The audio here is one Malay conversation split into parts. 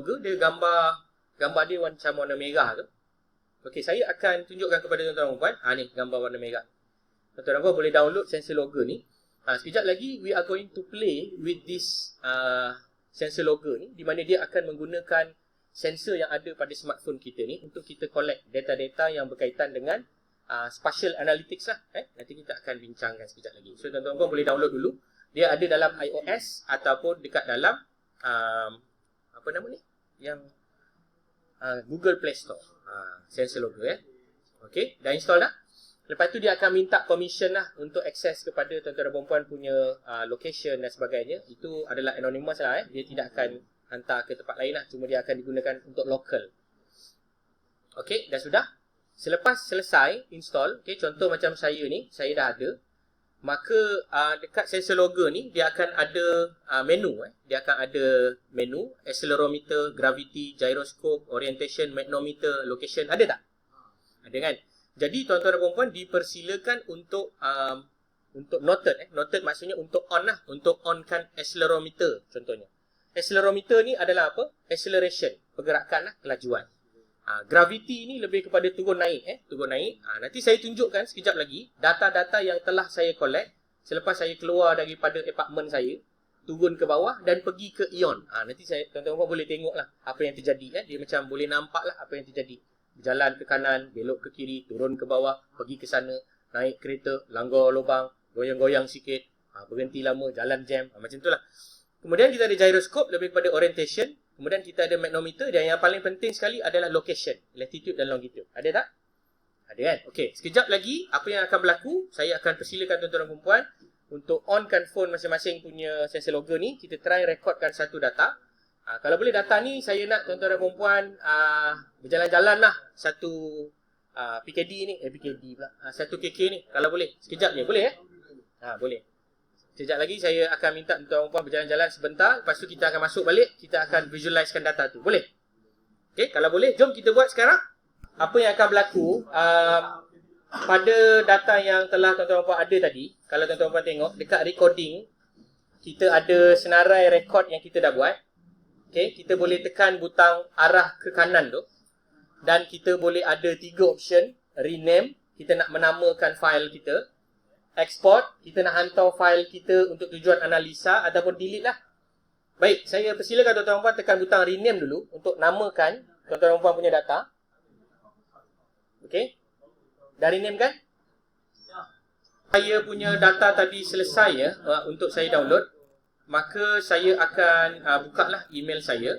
logger, dia gambar dia macam warna merah tu. Okey, saya akan tunjukkan kepada tuan-tuan dan puan. Ni gambar warna merah. Tuan-tuan dan puan boleh download sensor logger ni. Sekejap lagi we are going to play with this sensor logger ni, di mana dia akan menggunakan sensor yang ada pada smartphone kita ni untuk kita collect data-data yang berkaitan dengan spatial analytics lah. Nanti kita akan bincangkan sekejap lagi. So tuan-tuan dan puan boleh download dulu. Dia ada dalam iOS ataupun dekat dalam apa nama ni? Yang Google Play Store. Sensor logger Okey, dah install dah. Lepas tu dia akan minta permission lah untuk akses kepada tuan-tuan dan puan punya location dan sebagainya. Itu adalah anonymous lah. Dia tidak akan hantar ke tempat lain lah. Cuma dia akan digunakan untuk local. Okey, dah sudah. Selepas selesai install, contoh macam saya ni, saya dah ada. Maka dekat sensor logger ni dia akan ada menu. Dia akan ada menu accelerometer, gravity, gyroscope, orientation, magnometer, location. Ada tak? Ada kan? Jadi tuan-tuan dan puan dipersilakan untuk noted. Noted maksudnya untuk on lah. Untuk onkan accelerometer contohnya. Accelerometer ni adalah apa? Acceleration, pergerakan lah, kelajuan. Gravity ni lebih kepada turun naik. Turun naik. Nanti saya tunjukkan sekejap lagi data-data yang telah saya collect selepas saya keluar daripada apartment saya, turun ke bawah dan pergi ke Ion. Nanti saya tuan-tuan boleh tengok lah apa yang terjadi. Dia macam boleh nampak lah apa yang terjadi. Jalan ke kanan, belok ke kiri, turun ke bawah, pergi ke sana, naik kereta, langgar lubang, goyang-goyang sikit, berhenti lama, jalan jam, macam tu lah. Kemudian kita ada gyroscope, lebih kepada orientation. Kemudian kita ada magnometer dan yang paling penting sekali adalah location, latitude dan longitude. Ada tak? Ada kan? Okey, sekejap lagi apa yang akan berlaku, saya akan persilakan tuan-tuan dan puan untuk onkan phone masing-masing punya sensor logger ni. Kita try rekodkan satu data. Kalau boleh data ni saya nak tuan-tuan dan puan berjalan-jalan lah satu PKD ni, PKD pula. Satu KK ni kalau boleh. Sekejap je, boleh boleh. Sekejap lagi saya akan minta tuan-tuan dan puan berjalan-jalan sebentar. Lepas tu kita akan masuk balik. Kita akan visualisekan data tu. Boleh? Okey, kalau boleh, jom kita buat sekarang. Apa yang akan berlaku pada data yang telah tuan-tuan dan puan ada tadi. Kalau tuan-tuan dan puan tengok, dekat recording, kita ada senarai rekod yang kita dah buat. Okey, kita boleh tekan butang arah ke kanan tu. Dan kita boleh ada 3 option. Rename, kita nak menamakan file kita. Export, kita nak hantar file kita untuk tujuan analisa ataupun delete lah. Baik, saya persilakan tuan-tuan dan puan tekan butang rename dulu untuk namakan tuan-tuan dan puan punya data. Okey. Dah rename kan? Saya punya data tadi selesai untuk saya download. Maka saya akan buka lah email saya.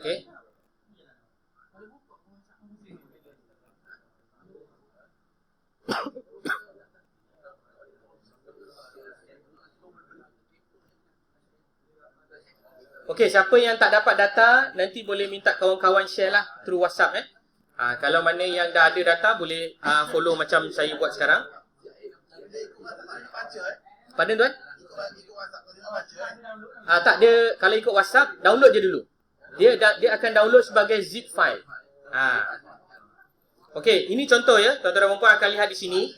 Okey. Okey, siapa yang tak dapat data nanti boleh minta kawan-kawan share lah through WhatsApp kalau mana yang dah ada data boleh follow macam saya buat sekarang. Pardon tuan? Tak, dia kalau ikut WhatsApp download je dulu. Dia akan download sebagai zip file. Okey, ini contoh ya. Tuan-tuan dan puan akan lihat di sini.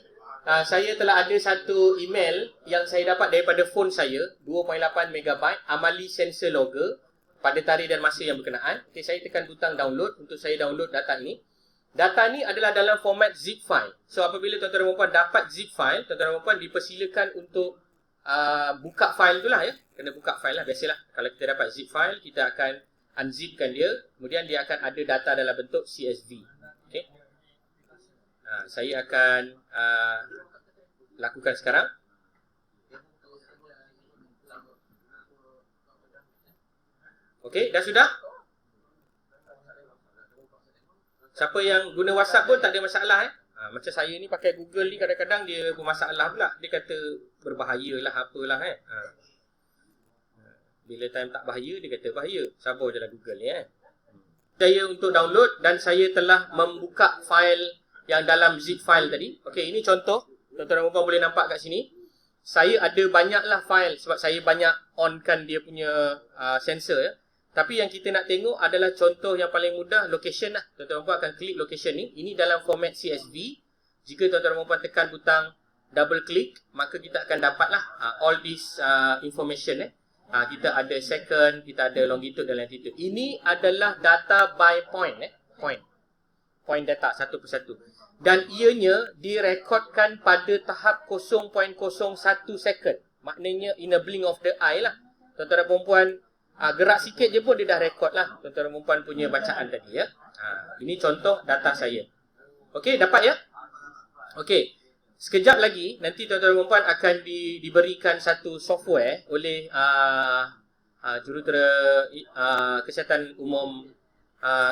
Saya telah ada satu email yang saya dapat daripada phone saya, 2.8 MB, Amali Sensor Logger pada tarikh dan masa yang berkenaan. Okey, saya tekan butang download untuk saya download data ini. Data ni adalah dalam format zip file. So apabila tuan-tuan dan puan dapat zip file, tuan-tuan dan puan dipersilakan untuk buka file tu lah ya. Kena buka file lah, biasalah. Kalau kita dapat zip file, kita akan unzipkan dia. Kemudian dia akan ada data dalam bentuk CSV. Okey. Saya akan lakukan sekarang. Okey, dah sudah? Siapa yang guna WhatsApp pun tak ada masalah macam saya ni pakai Google ni kadang-kadang dia bermasalah pula. Dia kata berbahayalah apalah Bila time tak bahaya dia kata bahaya. Sabar je lah Google ni Saya untuk download dan saya telah membuka file yang dalam zip file tadi. Okey, ini contoh. Tuan-tuan dan puan boleh nampak kat sini. Saya ada banyaklah file sebab saya banyak onkan dia punya sensor ya. Tapi yang kita nak tengok adalah contoh yang paling mudah, location lah. Tuan-tuan dan puan akan klik location ni. Ini dalam format CSV. Jika tuan-tuan dan puan tekan butang double click, maka kita akan dapatlah all this information. Kita ada second, kita ada longitude dan latitude. Ini adalah data by point. Point data satu persatu. Dan ianya direkodkan pada tahap 0.01 second. Maknanya in a blink of the eye lah. Tuan-tuan dan perempuan, gerak sikit je pun dia dah rekod lah tuan-tuan dan perempuan punya bacaan tadi ya. Ini contoh data saya. Okey, dapat ya? Okey. Sekejap lagi nanti tuan-tuan dan perempuan akan diberikan satu software oleh jurutera kesihatan umum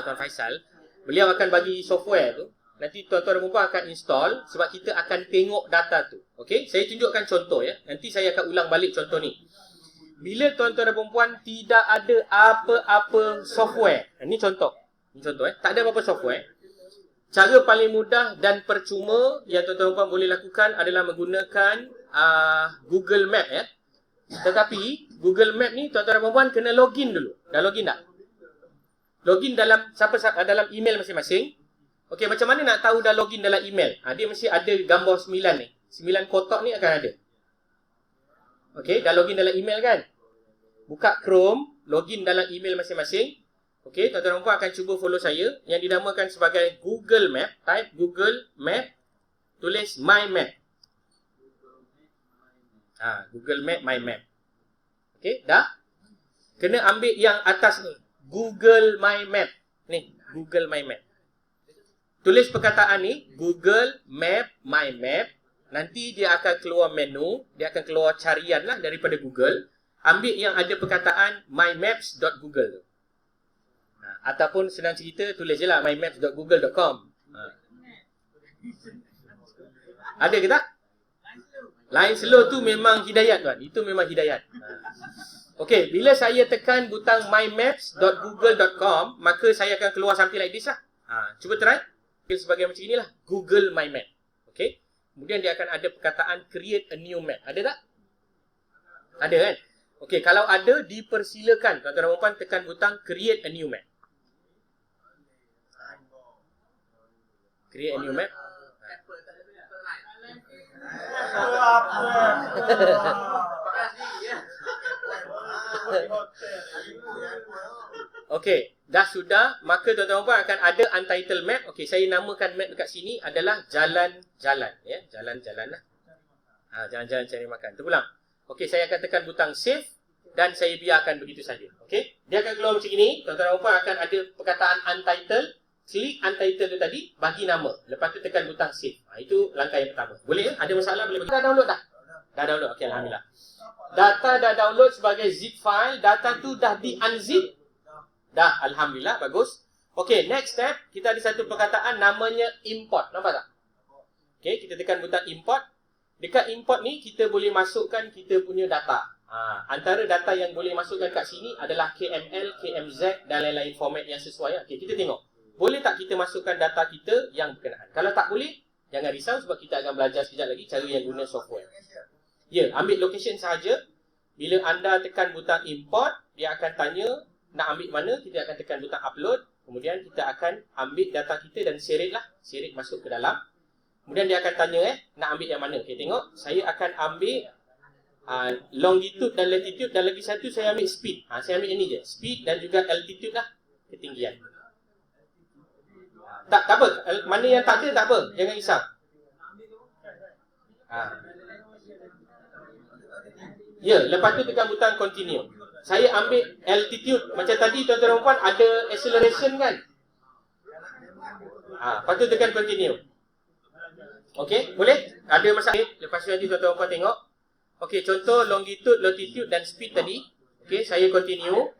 Tuan Faisal. Beliau akan bagi software tu. Nanti tuan-tuan dan perempuan akan install sebab kita akan tengok data tu. Okey, saya tunjukkan contoh ya. Nanti saya akan ulang balik contoh ni. Bila tuan-tuan dan perempuan tidak ada apa-apa software. Ini contoh. Ini contoh tak ada apa-apa software. Cara paling mudah dan percuma yang tuan-tuan dan perempuan boleh lakukan adalah menggunakan Google Map ya. Tetapi Google Map ni tuan-tuan dan perempuan kena login dulu. Dah login tak? Login dalam dalam email masing-masing. Okey, macam mana nak tahu dah login dalam email? Dia mesti ada gambar 9 ni. 9 kotak ni akan ada. Okey, dah login dalam email kan? Buka Chrome, login dalam email masing-masing. Okey, tuan-tuan dan puan akan cuba follow saya yang dinamakan sebagai Google Map. Type Google Map, tulis My Map. Google Map, My Map. Okey, dah? Kena ambil yang atas ni. Google My Map. Ni, Google My Map. Tulis perkataan ni, Google Map, My Map. Nanti dia akan keluar menu, dia akan keluar carian lah daripada Google. Ambil yang ada perkataan mymaps.google. Ataupun senang cerita, tulis je lah mymaps.google.com. Ada ke tak? Line slow tu memang hidayat tuan. Itu memang hidayat. Okey, bila saya tekan butang mymaps.google.com, maka saya akan keluar something like this lah. Cuba try. Sebagai macam inilah Google My Map. Okey. Kemudian dia akan ada perkataan create a new map. Ada tak? Ada kan? Okey, kalau ada dipersilakan tuan-tuan dan puan tekan butang create a new map. Create a new map. Okey, dah sudah, maka tuan-tuan dan puan akan ada untitled map. Okey, saya namakan map dekat sini adalah jalan-jalan ya, jalan-jalan lah. Jalan-jalan cari makan. Terulang. Okey, saya akan tekan butang save dan saya biarkan begitu saja. Okey, dia akan keluar macam ini. Tuan-tuan dan puan akan ada perkataan untitled. Klik untitled tu tadi, bagi nama. Lepas tu tekan butang save. Itu langkah yang pertama. Boleh ya? Ada masalah boleh bagi. Dah download dah? Dah download. Okey, alhamdulillah. Data dah download sebagai zip file. Data tu dah di-unzip. Dah, alhamdulillah, bagus. Okey, next step, kita ada satu perkataan namanya import. Nampak tak? Okey, kita tekan butang import. Dekat import ni, kita boleh masukkan kita punya data. Antara data yang boleh masukkan kat sini adalah KML, KMZ dan lain-lain format yang sesuai. Okey, kita tengok. Boleh tak kita masukkan data kita yang berkenaan? Kalau tak boleh, jangan risau sebab kita akan belajar sekejap lagi cara yang guna software. Ya, ambil location sahaja. Bila anda tekan butang import, dia akan tanya nak ambil mana, kita akan tekan butang upload. Kemudian kita akan ambil data kita dan seret lah. Seret masuk ke dalam. Kemudian dia akan tanya nak ambil yang mana. Okay, tengok. Saya akan ambil longitude dan latitude. Dan lagi satu saya ambil speed. Saya ambil ini je. Speed dan juga altitude lah. Ketinggian. Tak apa. Mana yang tak ada tak apa. Jangan risau. Ya, lepas tu tekan butang continue. Saya ambil altitude. Macam tadi tuan-tuan dan puan ada acceleration kan? Lepas tu tekan continue. Okey, boleh? Ada masalah? Lepas tu nanti tuan-tuan dan puan tengok. Okey, contoh longitude, latitude dan speed tadi. Okey, saya continue.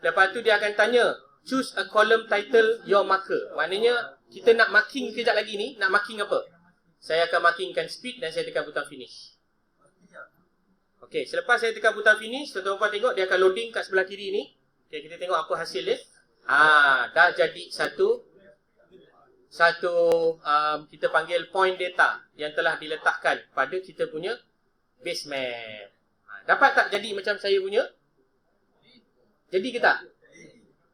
Lepas tu dia akan tanya, choose a column title your marker. Maknanya kita nak marking kejap lagi ni. Nak marking apa? Saya akan markingkan speed dan saya tekan butang finish. Okey, selepas saya tekan butang finish, tuan-tuan tengok dia akan loading kat sebelah kiri ni. Okey, kita tengok apa hasil dia. Dah jadi satu kita panggil point data yang telah diletakkan pada kita punya base map. Dapat tak jadi macam saya punya? Jadi ke tak?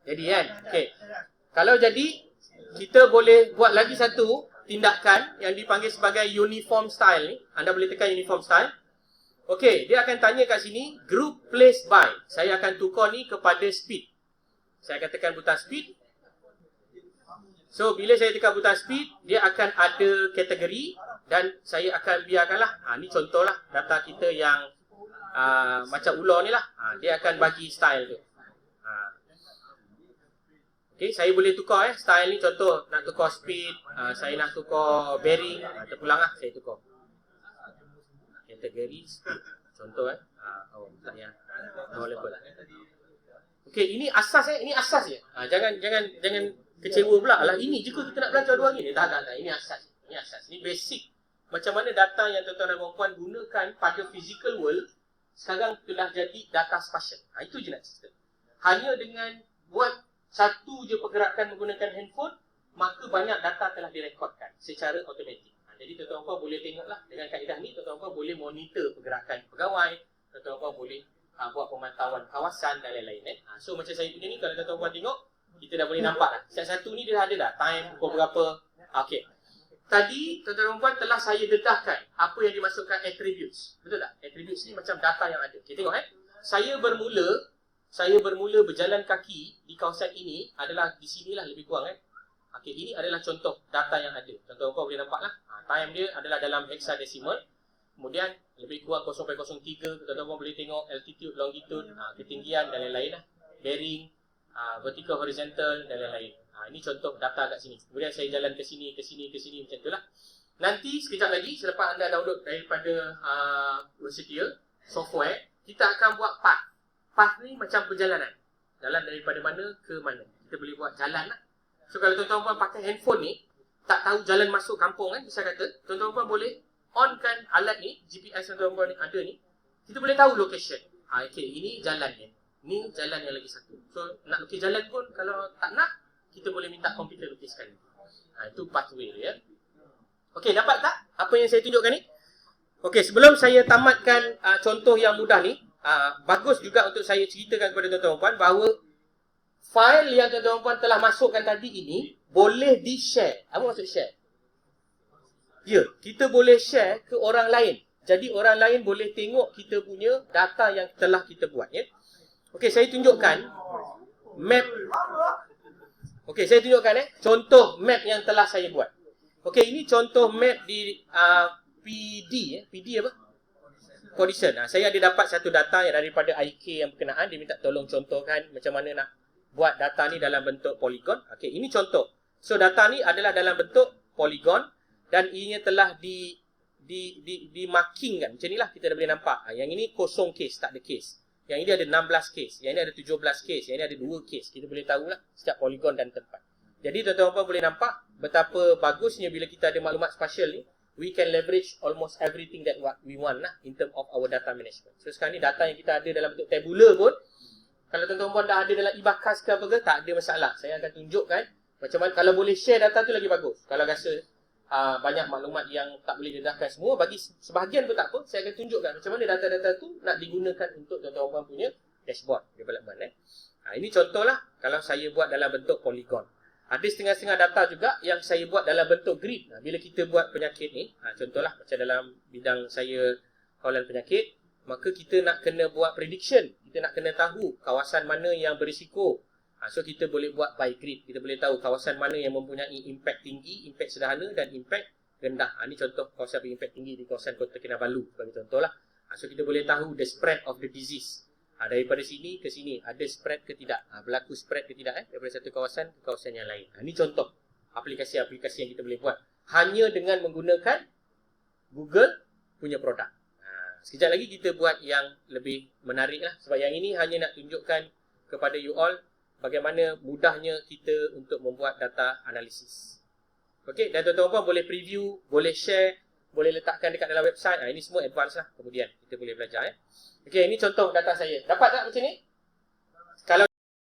Jadi kan? Okey. Kalau jadi, kita boleh buat lagi satu. tindakan yang dipanggil sebagai uniform style ni. Anda boleh tekan uniform style. Okey, dia akan tanya kat sini, group place by. Saya akan tukar ni kepada speed. Saya akan tekan butang speed. So, bila saya tekan butang speed, dia akan ada kategori dan saya akan biarkanlah. Ni contohlah data kita yang macam ular ni lah. Dia akan bagi style tu. Okay, saya boleh tukar style ni. Contoh, nak tukar speed, saya nak tukar bearing, terpulang lah, saya tukar kategori speed. Contoh tak payah available. Okay, ini asas ini asas je. Jangan kecewa pula. Alah, ini je kita nak belajar 2 hari ni. Tak. Ini asas. Ini asas. Ini basic. Macam mana data yang tuan-tuan dan puan-puan gunakan pada physical world sekarang telah jadi data spatial. Itu je nak cerita. Hanya dengan buat satu je pergerakan menggunakan handphone, maka banyak data telah direkodkan secara automatik. Jadi tuan-tuan dan puan boleh tengoklah dengan kaedah ni, tuan-tuan dan puan boleh monitor pergerakan pegawai, tuan-tuan dan puan boleh buat pemantauan kawasan dan lain-lain. So macam saya punya ni, kalau tuan-tuan dan puan tengok, kita dah boleh nampak dah. Satu ni dia dah ada dah, time pukul berapa. Okey. Tadi tuan-tuan dan puan telah saya dedahkan apa yang dimasukkan attributes. Betul tak? Attributes ni macam data yang ada. Kita tengok Saya bermula berjalan kaki di kawasan ini adalah di sinilah lebih kurang Okey, ini adalah contoh data yang ada. Tuan-tuan dan puan boleh nampaklah. Time dia adalah dalam hexadecimal. Kemudian lebih kurang 0.03. Tuan-tuan dan puan boleh tengok altitude, longitude, ketinggian dan lain-lain lah. Bearing, vertical, horizontal dan lain-lain. Ini contoh data kat sini. Kemudian saya jalan ke sini macam itulah. Nanti sekejap lagi selepas anda download daripada Versatia software, kita akan buat path. Path ni macam perjalanan. Jalan daripada mana ke mana. Kita boleh buat jalan lah. So kalau tuan-tuan pakai handphone ni, tak tahu jalan masuk kampung bisa kata, tuan-tuan boleh onkan alat ni, GPS yang tuan-tuan ni ada ni, kita boleh tahu location. Okay, ini jalannya. Ni jalan yang lagi satu. So nak lukis jalan pun kalau tak nak, kita boleh minta komputer lukiskan. Itu pathway dia. Okey, dapat tak apa yang saya tunjukkan ni? Okey, sebelum saya tamatkan contoh yang mudah ni, bagus juga untuk saya ceritakan kepada tuan-tuan puan bahawa file yang tuan-tuan puan telah masukkan tadi ini boleh di-share. Apa maksud share? Ya, kita boleh share ke orang lain. Jadi orang lain boleh tengok kita punya data yang telah kita buat ya. Okey, saya tunjukkan map. Okey, saya tunjukkan contoh map yang telah saya buat. Okey, ini contoh map di PD PD apa? Position. Saya ada dapat satu data yang daripada IK yang berkenaan. Dia minta tolong contohkan macam mana nak buat data ni dalam bentuk polygon. Okey, ini contoh. So data ni adalah dalam bentuk polygon dan ianya telah di marking kan. Macam inilah kita dah boleh nampak. Yang ini kosong case, tak ada case. Yang ini ada 16 case, yang ini ada 17 case, yang ini ada 2 case. Kita boleh tahulah setiap polygon dan tempat. Jadi tuan-tuan boleh nampak betapa bagusnya bila kita ada maklumat spatial ni. We can leverage almost everything that what we want lah in term of our data management. So sekarang ni data yang kita ada dalam bentuk tabular pun, kalau tuan-tuan dah ada dalam e-bakas ke apa ke, tak ada masalah. Saya akan tunjukkan macam mana, kalau boleh share data tu lagi bagus. Kalau rasa banyak maklumat yang tak boleh dedahkan semua, bagi sebahagian pun tak apa, saya akan tunjukkan macam mana data-data tu nak digunakan untuk tuan-tuan punya dashboard development. Ini contohlah kalau saya buat dalam bentuk polygon. Ada setengah-setengah data juga yang saya buat dalam bentuk grid. Bila kita buat penyakit ni, contohlah macam dalam bidang saya kawalan penyakit, maka kita nak kena buat prediction. Kita nak kena tahu kawasan mana yang berisiko. So kita boleh buat by grid. Kita boleh tahu kawasan mana yang mempunyai impact tinggi, impact sederhana dan impact rendah. Ini contoh kawasan berimpact tinggi di kawasan Kota Kinabalu sebagai contohlah. So kita boleh tahu the spread of the disease. Daripada sini ke sini, ada spread ke tidak, berlaku spread ke tidak daripada satu kawasan ke kawasan yang lain. Ini contoh aplikasi-aplikasi yang kita boleh buat hanya dengan menggunakan Google punya produk. Sekejap lagi kita buat yang lebih menarik lah. Sebab yang ini hanya nak tunjukkan kepada you all bagaimana mudahnya kita untuk membuat data analisis. Okey, dan tuan-tuan boleh preview, boleh share, boleh letakkan dekat dalam website. Ini semua advance lah. Kemudian kita boleh belajar Okey, ini contoh data saya. Dapat tak macam ni?